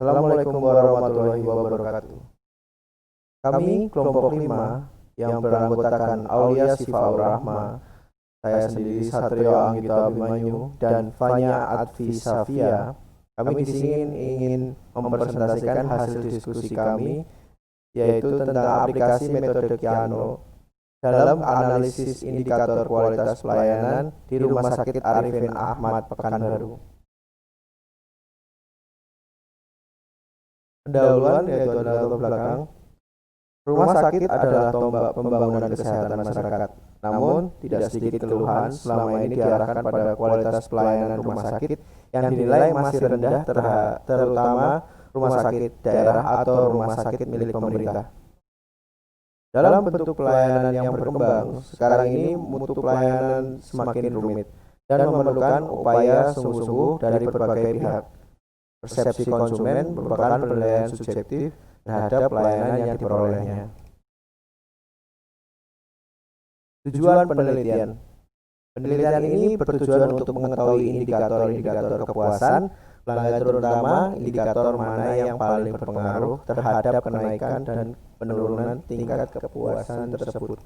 Assalamualaikum warahmatullahi wabarakatuh. Kami kelompok 5 yang beranggotakan Aulia Sifaur Rahma, saya sendiri Satrio Anggito Abimanyu, dan Fanya Advi Safia. Kami di sini ingin mempresentasikan hasil diskusi kami, yaitu tentang aplikasi metode Kiano dalam analisis indikator kualitas pelayanan di Rumah Sakit Arifin Ahmad Pekanbaru. Pendahuluan yaitu adalah latar belakang. Rumah sakit adalah tombak pembangunan kesehatan masyarakat. Namun, tidak sedikit keluhan selama ini diarahkan pada kualitas pelayanan rumah sakit yang dinilai masih rendah, terutama rumah sakit daerah atau rumah sakit milik pemerintah. Dalam bentuk pelayanan yang berkembang, sekarang ini mutu pelayanan semakin rumit dan memerlukan upaya sungguh-sungguh dari berbagai pihak. Persepsi konsumen merupakan penilaian subjektif terhadap pelayanan yang diperolehnya. Tujuan penelitian. Penelitian ini bertujuan untuk mengetahui indikator-indikator kepuasan pelanggan, terutama indikator mana yang paling berpengaruh terhadap kenaikan dan penurunan tingkat kepuasan tersebut.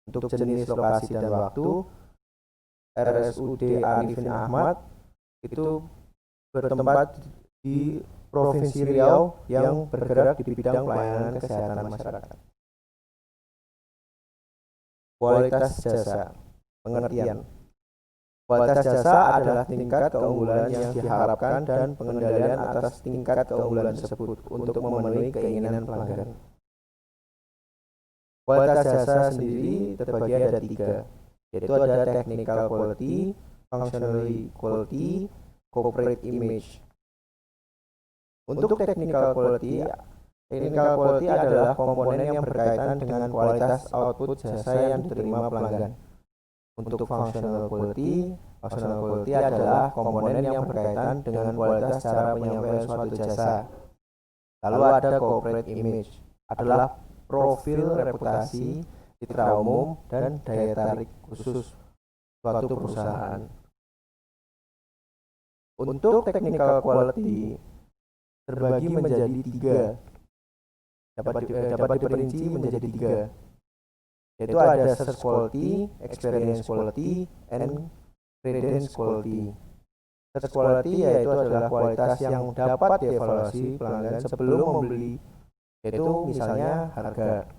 Untuk jenis, lokasi, dan waktu, RSUD Arifin Ahmad itu bertempat di Provinsi Riau yang bergerak di bidang pelayanan kesehatan masyarakat. Kualitas jasa. Pengertian. Kualitas jasa adalah tingkat keunggulan yang diharapkan dan pengendalian atas tingkat keunggulan tersebut untuk memenuhi keinginan pelanggan. Kualitas jasa sendiri terbagi ada 3, yaitu ada technical quality, functionally quality, corporate image. Untuk technical quality adalah komponen yang berkaitan dengan kualitas output jasa yang diterima pelanggan. Untuk functional quality adalah komponen yang berkaitan dengan kualitas cara penyampaian suatu jasa. Lalu ada corporate image, adalah profil reputasi, citra umum, dan daya tarik khusus suatu perusahaan. Untuk technical quality terbagi menjadi 3, dapat diperinci menjadi 3, yaitu ada search quality, experience quality, and credence quality. Search quality yaitu adalah kualitas yang dapat dievaluasi pelanggan sebelum membeli, yaitu misalnya harga.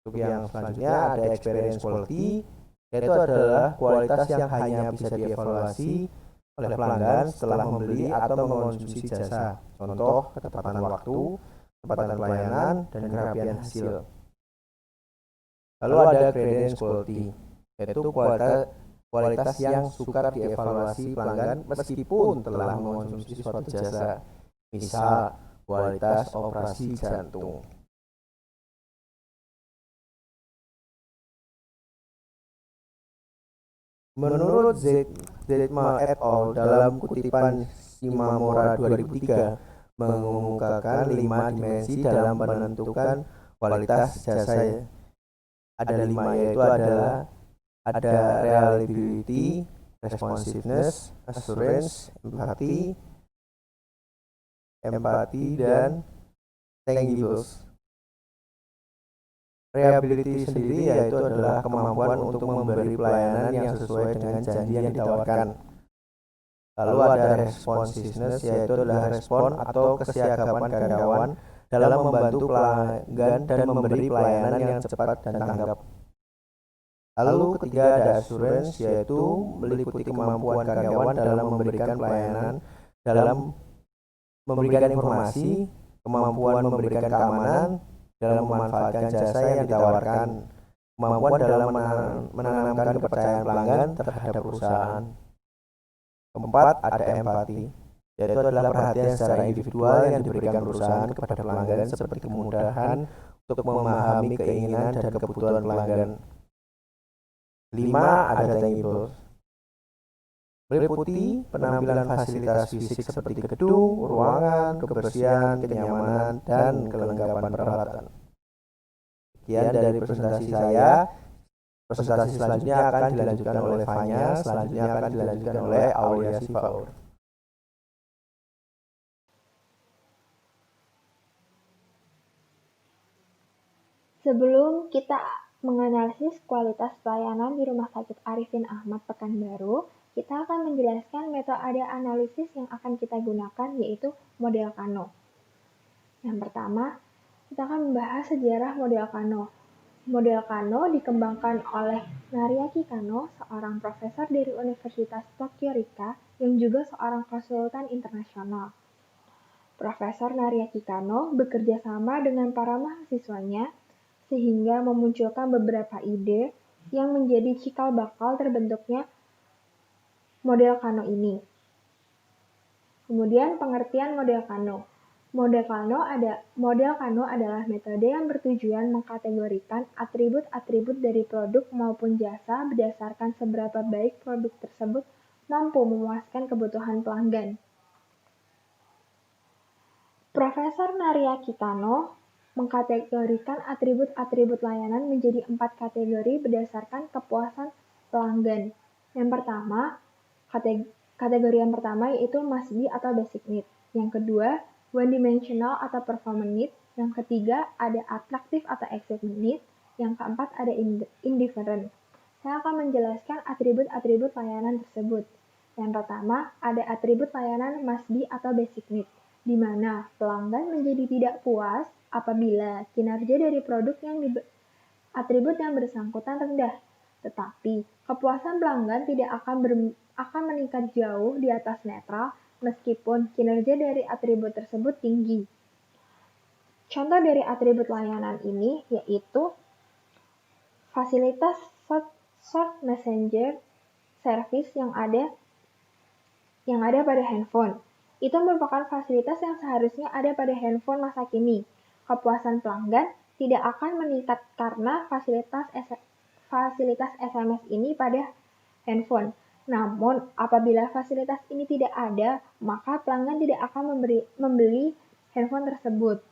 Untuk yang selanjutnya ada experience quality, yaitu adalah kualitas yang hanya bisa dievaluasi oleh pelanggan setelah membeli atau mengonsumsi jasa. Contoh, ketepatan waktu, kecepatan pelayanan, dan kerapian hasil. Lalu ada credence quality, yaitu kualitas yang sukar dievaluasi pelanggan meskipun telah mengonsumsi suatu jasa. Misal, kualitas operasi jantung. Menurut Zedma et al. Dalam kutipan Shimamura 2003 mengemukakan 5 dimensi dalam menentukan kualitas jasa. Ada 5, yaitu adalah ada reliability, responsiveness, assurance, empathy, dan tangibles. Reliability sendiri yaitu adalah kemampuan untuk memberi pelayanan yang sesuai dengan janji yang ditawarkan. Lalu ada responsiveness, yaitu adalah respon atau kesiagapan karyawan dalam membantu pelanggan dan memberi pelayanan yang cepat dan tanggap. Lalu ketiga ada assurance, yaitu meliputi kemampuan karyawan dalam memberikan pelayanan, dalam memberikan informasi, kemampuan memberikan keamanan dalam memanfaatkan jasa yang ditawarkan, kemampuan dalam menanamkan kepercayaan pelanggan terhadap perusahaan. Keempat, ada empati, yaitu adalah perhatian secara individual yang diberikan perusahaan kepada pelanggan seperti kemudahan untuk memahami keinginan dan kebutuhan pelanggan. 5, ada tangible, meliputi penampilan fasilitas fisik seperti gedung, ruangan, kebersihan, kenyamanan, dan kelengkapan peralatan. Sekian dari presentasi saya. Presentasi selanjutnya akan dilanjutkan oleh Fanya, selanjutnya akan dilanjutkan oleh Aulia Sifaur. Sebelum kita menganalisis kualitas pelayanan di Rumah Sakit Arifin Ahmad Pekanbaru, kita akan menjelaskan metode analisis yang akan kita gunakan, yaitu model Kano. Yang pertama, kita akan membahas sejarah model Kano. Model Kano dikembangkan oleh Nariaki Kano, seorang profesor dari Universitas Tokyo Rika yang juga seorang konsultan internasional. Profesor Nariaki Kano bekerja sama dengan para mahasiswanya sehingga memunculkan beberapa ide yang menjadi cikal bakal terbentuknya model Kano ini. Kemudian pengertian model Kano. Model Kano adalah metode yang bertujuan mengkategorikan atribut-atribut dari produk maupun jasa berdasarkan seberapa baik produk tersebut mampu memuaskan kebutuhan pelanggan. Profesor Nariaki Kano mengkategorikan atribut-atribut layanan menjadi 4 kategori berdasarkan kepuasan pelanggan. Yang pertama, kategori yang pertama yaitu must be atau basic need. Yang kedua, one dimensional atau performance need. Yang ketiga, ada attractive atau excitement need. Yang keempat, ada indifferent. Saya akan menjelaskan atribut-atribut layanan tersebut. Yang pertama, ada atribut layanan must be atau basic need, di mana pelanggan menjadi tidak puas apabila kinerja dari produk atribut yang bersangkutan rendah. Tetapi, kepuasan pelanggan tidak akan meningkat jauh di atas netral meskipun kinerja dari atribut tersebut tinggi. Contoh dari atribut layanan ini yaitu fasilitas short messenger service yang ada pada handphone. Itu merupakan fasilitas yang seharusnya ada pada handphone masa kini. Kepuasan pelanggan tidak akan meningkat karena fasilitas SMS ini pada handphone. Namun, apabila fasilitas ini tidak ada, maka pelanggan tidak akan membeli handphone tersebut.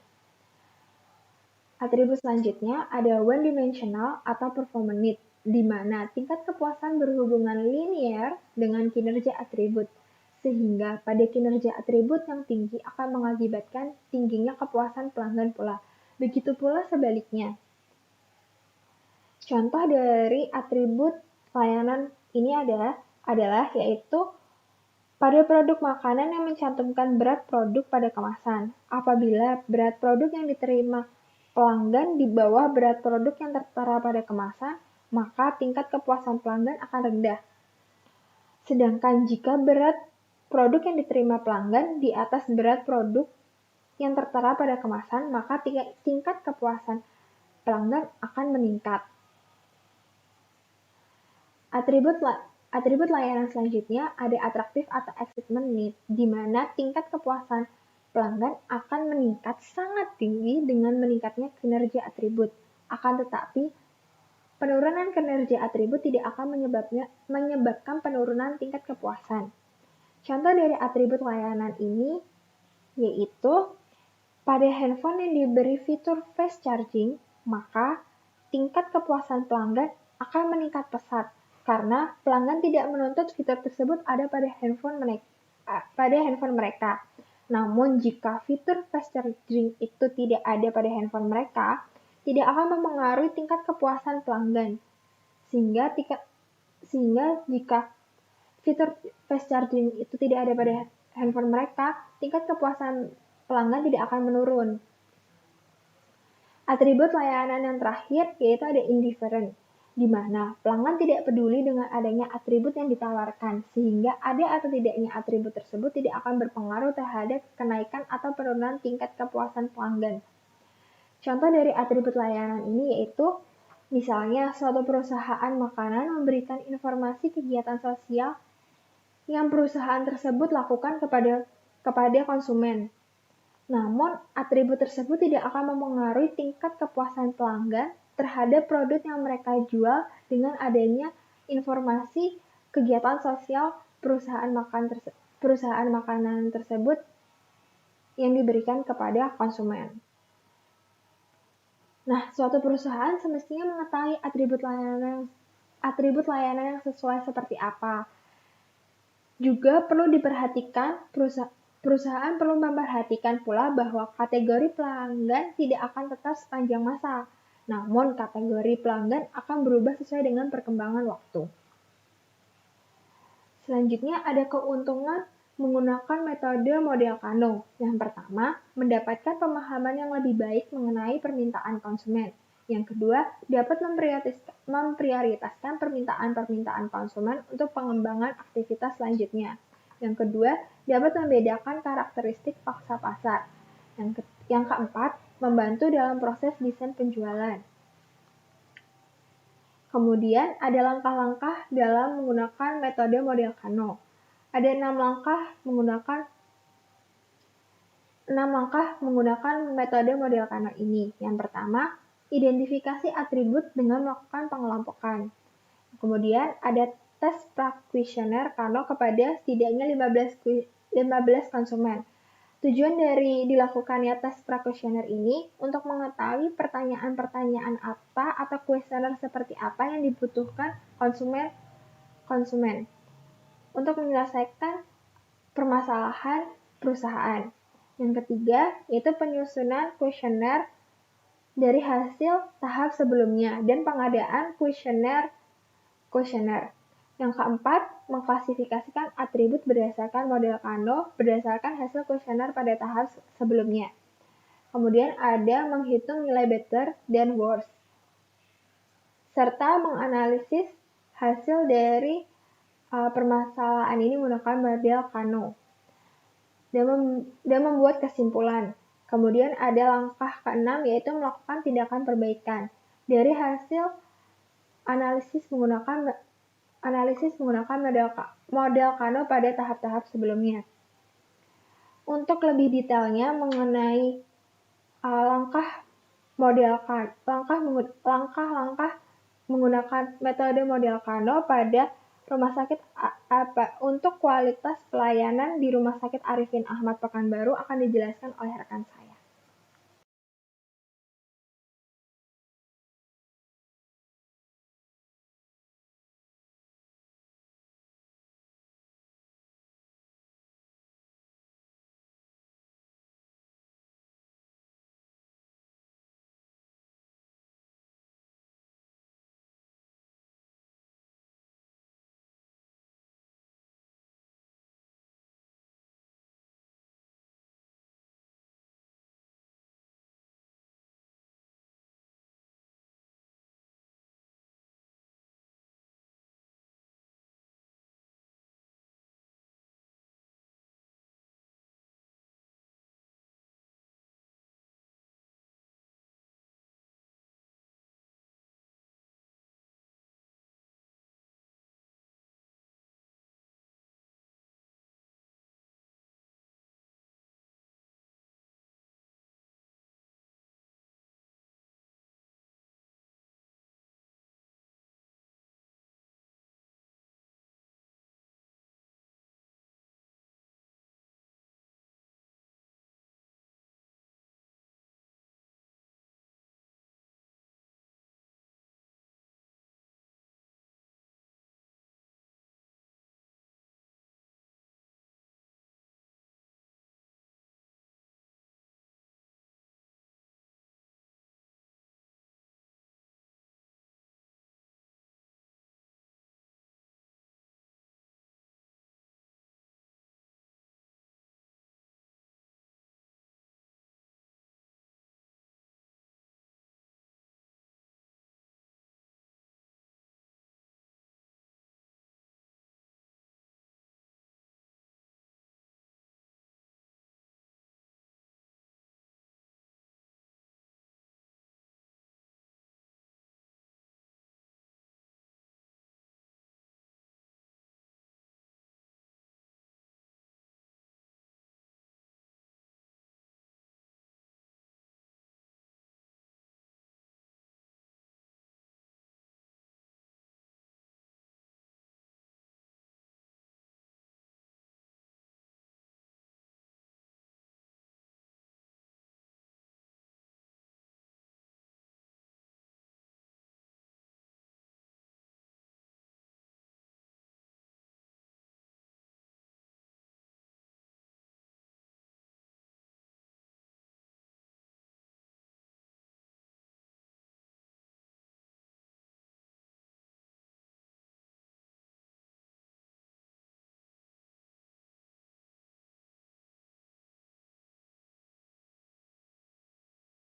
Atribut selanjutnya ada one dimensional atau performance need, di mana tingkat kepuasan berhubungan linear dengan kinerja atribut, sehingga pada kinerja atribut yang tinggi akan mengakibatkan tingginya kepuasan pelanggan pula. Begitu pula sebaliknya. Contoh dari atribut layanan ini adalah yaitu pada produk makanan yang mencantumkan berat produk pada kemasan. Apabila berat produk yang diterima pelanggan di bawah berat produk yang tertera pada kemasan, maka tingkat kepuasan pelanggan akan rendah. Sedangkan jika berat produk yang diterima pelanggan di atas berat produk yang tertera pada kemasan, maka tingkat kepuasan pelanggan akan meningkat. Atribut layanan selanjutnya ada atraktif atau excitement need, di mana tingkat kepuasan pelanggan akan meningkat sangat tinggi dengan meningkatnya kinerja atribut. Akan tetapi, penurunan kinerja atribut tidak akan menyebabkan penurunan tingkat kepuasan. Contoh dari atribut layanan ini yaitu pada handphone yang diberi fitur fast charging, maka tingkat kepuasan pelanggan akan meningkat pesat karena pelanggan tidak menuntut fitur tersebut ada pada handphone mereka. Namun jika fitur fast charging itu tidak ada pada handphone mereka, tidak akan mempengaruhi tingkat kepuasan pelanggan. Sehingga jika fitur fast charging itu tidak ada pada handphone mereka, tingkat kepuasan pelanggan tidak akan menurun. Atribut layanan yang terakhir yaitu ada indifferent, di mana pelanggan tidak peduli dengan adanya atribut yang ditawarkan, sehingga ada atau tidaknya atribut tersebut tidak akan berpengaruh terhadap kenaikan atau penurunan tingkat kepuasan pelanggan. Contoh dari atribut layanan ini yaitu, misalnya suatu perusahaan makanan memberikan informasi kegiatan sosial yang perusahaan tersebut lakukan kepada konsumen. Namun, atribut tersebut tidak akan mempengaruhi tingkat kepuasan pelanggan terhadap produk yang mereka jual dengan adanya informasi kegiatan sosial perusahaan makanan tersebut yang diberikan kepada konsumen. Nah, suatu perusahaan semestinya mengetahui atribut layanan yang sesuai seperti apa. Juga perlu diperhatikan, perusahaan perlu memperhatikan pula bahwa kategori pelanggan tidak akan tetap sepanjang masa. Namun, kategori pelanggan akan berubah sesuai dengan perkembangan waktu. Selanjutnya ada keuntungan menggunakan metode model Kano. Yang pertama, mendapatkan pemahaman yang lebih baik mengenai permintaan konsumen. Yang kedua, dapat memprioritaskan permintaan-permintaan konsumen untuk pengembangan aktivitas selanjutnya. Yang kedua, dapat membedakan karakteristik pangsa pasar. Yang keempat, membantu dalam proses desain penjualan. Kemudian ada langkah-langkah dalam menggunakan metode model Kano. Ada 6 langkah menggunakan metode model Kano ini. Yang pertama, identifikasi atribut dengan melakukan pengelompokan. Kemudian ada tes prakuesioner Kano kepada setidaknya 15 konsumen. Tujuan dari dilakukannya tes prakuesioner ini untuk mengetahui pertanyaan-pertanyaan apa atau kuesioner seperti apa yang dibutuhkan konsumen untuk menyelesaikan permasalahan perusahaan. Yang ketiga, yaitu penyusunan kuesioner dari hasil tahap sebelumnya dan pengadaan kuesioner. Yang keempat, mengklasifikasikan atribut berdasarkan model Kano berdasarkan hasil kuesioner pada tahap sebelumnya. Kemudian ada menghitung nilai better dan worse, serta menganalisis hasil dari permasalahan ini menggunakan model Kano dan membuat kesimpulan. Kemudian ada langkah ke-6 yaitu melakukan tindakan perbaikan dari hasil analisis menggunakan model Kano pada tahap-tahap sebelumnya. Untuk lebih detailnya mengenai langkah menggunakan metode model Kano pada rumah sakit untuk kualitas pelayanan di Rumah Sakit Arifin Ahmad Pekanbaru akan dijelaskan oleh rekan saya.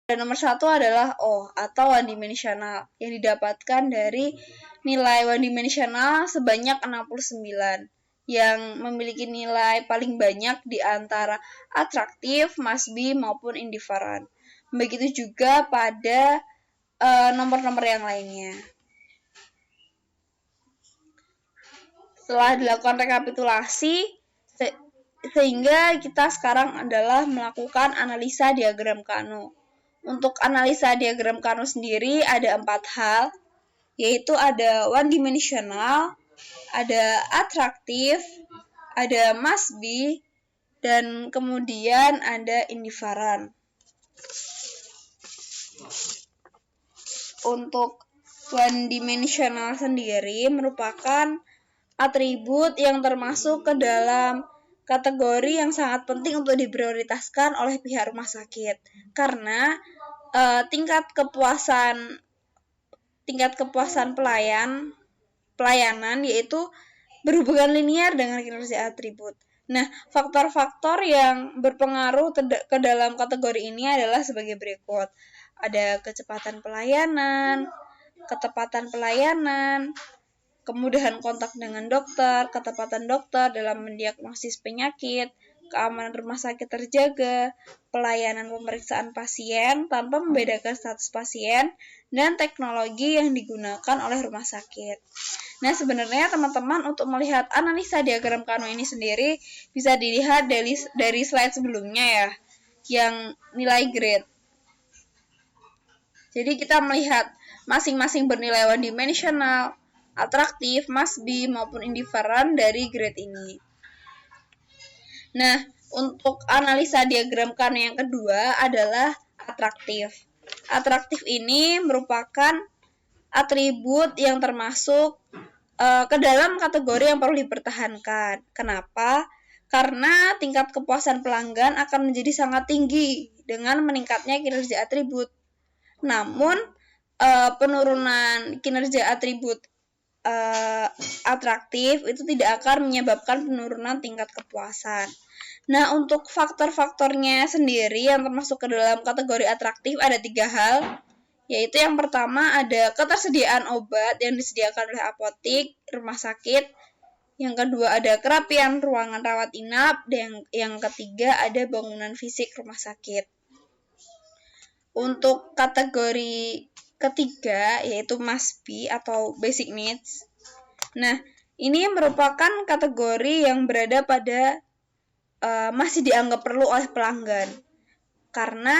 Dan nomor 1 adalah O atau one dimensional yang didapatkan dari nilai one dimensional sebanyak 69 yang memiliki nilai paling banyak di antara atraktif, must be maupun indifferent. Begitu juga pada nomor-nomor yang lainnya. Setelah dilakukan rekapitulasi, sehingga kita sekarang adalah melakukan analisa diagram Kano. Untuk analisa diagram Kano sendiri ada 4 hal, yaitu ada one dimensional, ada atraktif, ada must be, dan kemudian ada indifferent. Untuk one dimensional sendiri merupakan atribut yang termasuk ke dalam kategori yang sangat penting untuk diprioritaskan oleh pihak rumah sakit karena tingkat kepuasan pelayanan yaitu berhubungan linear dengan kinerja atribut. Nah, faktor-faktor yang berpengaruh ke dalam kategori ini adalah sebagai berikut. Ada kecepatan pelayanan, ketepatan pelayanan, kemudahan kontak dengan dokter, ketepatan dokter dalam mendiagnosis penyakit, keamanan rumah sakit terjaga, pelayanan pemeriksaan pasien tanpa membedakan status pasien, dan teknologi yang digunakan oleh rumah sakit. Nah, sebenarnya teman-teman untuk melihat analisa diagram Kano ini sendiri bisa dilihat dari slide sebelumnya ya, yang nilai grade. Jadi kita melihat masing-masing bernilai one dimensional, atraktif, must be, maupun indifferent dari grade ini. Nah, untuk analisa diagram Kano yang kedua adalah atraktif. Atraktif ini merupakan atribut yang termasuk ke dalam kategori yang perlu dipertahankan. Kenapa? Karena tingkat kepuasan pelanggan akan menjadi sangat tinggi dengan meningkatnya kinerja atribut. Namun, penurunan kinerja atribut atraktif itu tidak akan menyebabkan penurunan tingkat kepuasan. Nah, untuk faktor-faktornya sendiri yang termasuk ke dalam kategori atraktif ada 3 hal, yaitu yang pertama ada ketersediaan obat yang disediakan oleh apotik, rumah sakit. Yang kedua ada kerapian ruangan rawat inap, dan yang ketiga ada bangunan fisik rumah sakit. Untuk kategori ketiga yaitu must be atau basic needs. Nah, ini merupakan kategori yang berada pada masih dianggap perlu oleh pelanggan karena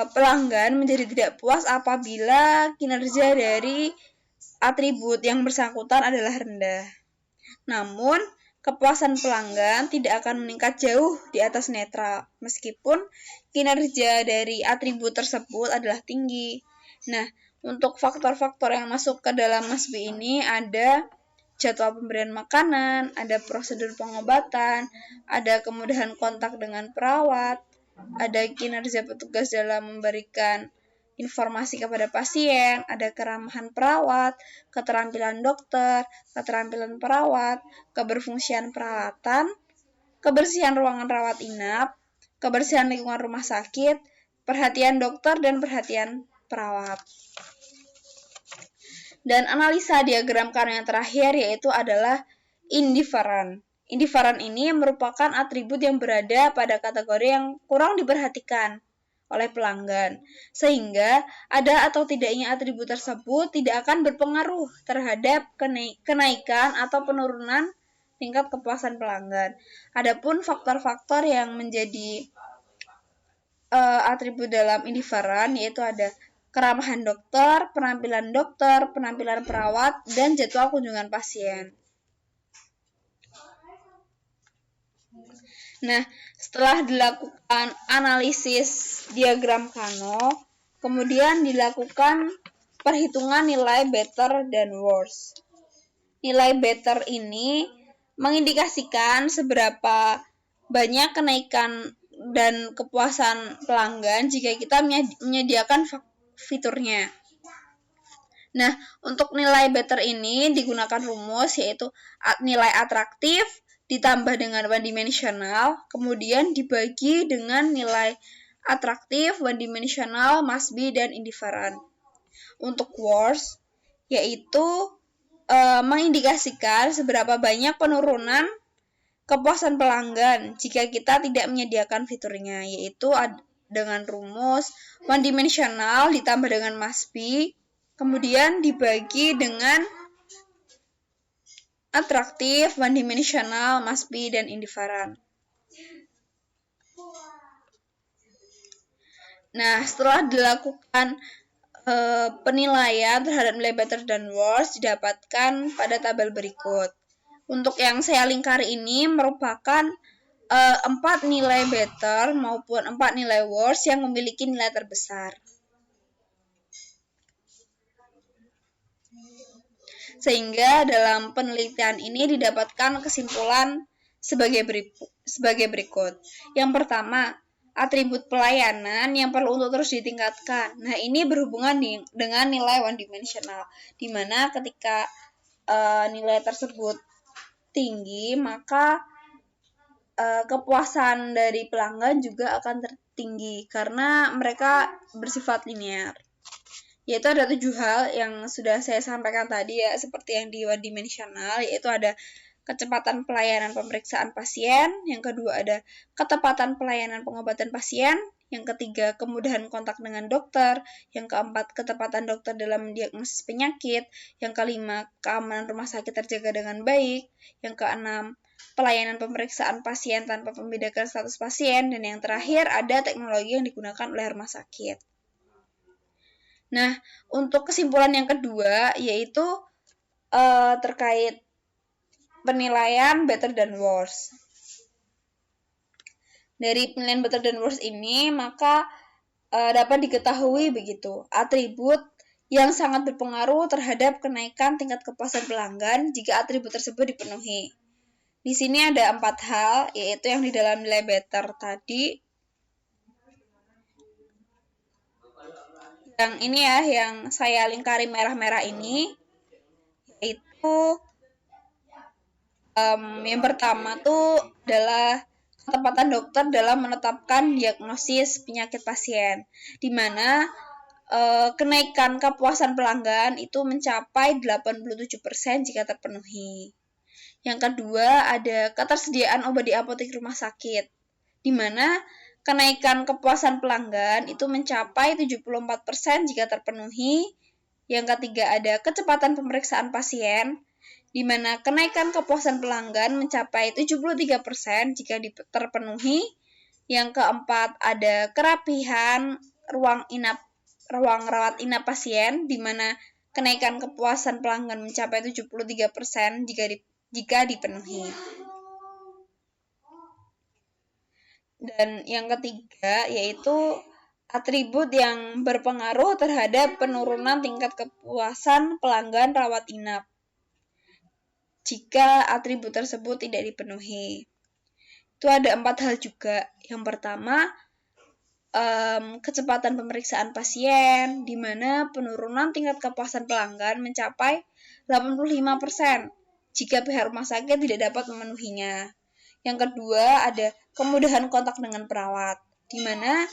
pelanggan menjadi tidak puas apabila kinerja dari atribut yang bersangkutan adalah rendah. Namun, kepuasan pelanggan tidak akan meningkat jauh di atas netral, meskipun kinerja dari atribut tersebut adalah tinggi. Nah, untuk faktor-faktor yang masuk ke dalam must be ini ada jadwal pemberian makanan, ada prosedur pengobatan, ada kemudahan kontak dengan perawat, ada kinerja petugas dalam memberikan informasi kepada pasien, ada keramahan perawat, keterampilan dokter, keterampilan perawat, keberfungsian peralatan, kebersihan ruangan rawat inap, kebersihan lingkungan rumah sakit, perhatian dokter, dan perhatian perawat. Dan analisa diagram Kano yang terakhir yaitu adalah indifferent. Indifferent ini merupakan atribut yang berada pada kategori yang kurang diperhatikan oleh pelanggan, sehingga ada atau tidaknya atribut tersebut tidak akan berpengaruh terhadap kenaikan atau penurunan tingkat kepuasan pelanggan. Adapun faktor-faktor yang menjadi atribut dalam indifferent yaitu ada keramahan dokter, penampilan perawat, dan jadwal kunjungan pasien. Nah, setelah dilakukan analisis diagram Kano, kemudian dilakukan perhitungan nilai better dan worse. Nilai better ini mengindikasikan seberapa banyak kenaikan dan kepuasan pelanggan jika kita menyediakan fiturnya. Nah, untuk nilai better ini digunakan rumus yaitu nilai atraktif ditambah dengan one dimensional, kemudian dibagi dengan nilai atraktif, one dimensional, must be, dan indifferent. Untuk worst, yaitu mengindikasikan seberapa banyak penurunan kepuasan pelanggan jika kita tidak menyediakan fiturnya, yaitu dengan rumus one dimensional ditambah dengan must be, kemudian dibagi dengan atraktif, one dimensional, must be, dan indifferent. Nah, setelah dilakukan penilaian terhadap nilai better dan worst didapatkan pada tabel berikut. Untuk yang saya lingkari ini merupakan 4 nilai better maupun 4 nilai worst yang memiliki nilai terbesar. Sehingga dalam penelitian ini didapatkan kesimpulan sebagai berikut. Yang pertama, atribut pelayanan yang perlu untuk terus ditingkatkan. Nah, ini berhubungan dengan nilai one dimensional, di mana ketika nilai tersebut tinggi, maka kepuasan dari pelanggan juga akan tertinggi karena mereka bersifat linear. Yaitu ada 7 hal yang sudah saya sampaikan tadi ya, seperti yang di one dimensional, yaitu ada kecepatan pelayanan pemeriksaan pasien, yang kedua ada ketepatan pelayanan pengobatan pasien, yang ketiga kemudahan kontak dengan dokter, yang keempat ketepatan dokter dalam mendiagnosis penyakit, yang kelima keamanan rumah sakit terjaga dengan baik, yang keenam pelayanan pemeriksaan pasien tanpa membedakan status pasien, dan yang terakhir ada teknologi yang digunakan oleh rumah sakit. Nah, untuk kesimpulan yang kedua yaitu terkait penilaian better dan worst. Dari penilaian better dan worst ini, maka dapat diketahui begitu, atribut yang sangat berpengaruh terhadap kenaikan tingkat kepuasan pelanggan jika atribut tersebut dipenuhi. Di sini ada 4 hal, yaitu yang di dalam nilai better tadi. Yang ini ya, yang saya lingkari merah-merah ini, yaitu yang pertama tuh adalah ketepatan dokter dalam menetapkan diagnosis penyakit pasien, di mana kenaikan kepuasan pelanggan itu mencapai 87% jika terpenuhi. Yang kedua ada ketersediaan obat di apotek rumah sakit, di mana kenaikan kepuasan pelanggan itu mencapai 74% jika terpenuhi. Yang ketiga ada kecepatan pemeriksaan pasien, di mana kenaikan kepuasan pelanggan mencapai 73% jika terpenuhi. Yang keempat ada kerapihan ruang rawat inap pasien, di mana kenaikan kepuasan pelanggan mencapai 73% jika dipenuhi. Dan yang ketiga yaitu atribut yang berpengaruh terhadap penurunan tingkat kepuasan pelanggan rawat inap jika atribut tersebut tidak dipenuhi. Itu ada 4 hal juga. Yang pertama, kecepatan pemeriksaan pasien, di mana penurunan tingkat kepuasan pelanggan mencapai 85% jika pihak rumah sakit tidak dapat memenuhinya. Yang kedua ada kemudahan kontak dengan perawat, di mana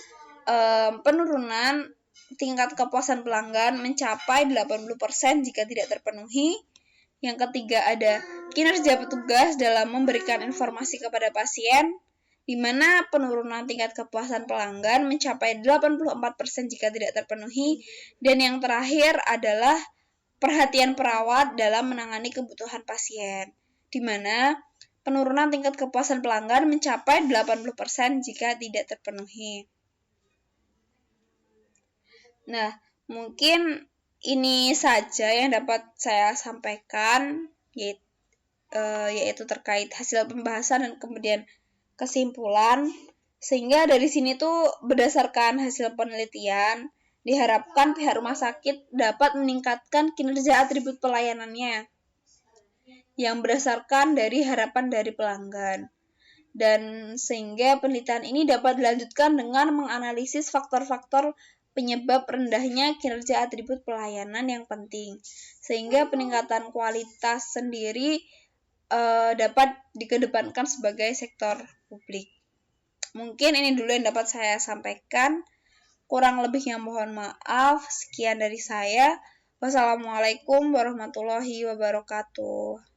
penurunan tingkat kepuasan pelanggan mencapai 80% jika tidak terpenuhi. Yang ketiga ada kinerja petugas dalam memberikan informasi kepada pasien, di mana penurunan tingkat kepuasan pelanggan mencapai 84% jika tidak terpenuhi. Dan yang terakhir adalah perhatian perawat dalam menangani kebutuhan pasien, di mana penurunan tingkat kepuasan pelanggan mencapai 80% jika tidak terpenuhi. Nah, mungkin ini saja yang dapat saya sampaikan, yaitu terkait hasil pembahasan dan kemudian kesimpulan. Sehingga dari sini tuh berdasarkan hasil penelitian, diharapkan pihak rumah sakit dapat meningkatkan kinerja atribut pelayanannya yang berdasarkan dari harapan dari pelanggan. Dan sehingga penelitian ini dapat dilanjutkan dengan menganalisis faktor-faktor penyebab rendahnya kinerja atribut pelayanan yang penting, sehingga peningkatan kualitas sendiri dapat dikedepankan sebagai sektor publik. Mungkin ini dulu yang dapat saya sampaikan. Kurang lebihnya mohon maaf. Sekian dari saya. Wassalamualaikum warahmatullahi wabarakatuh.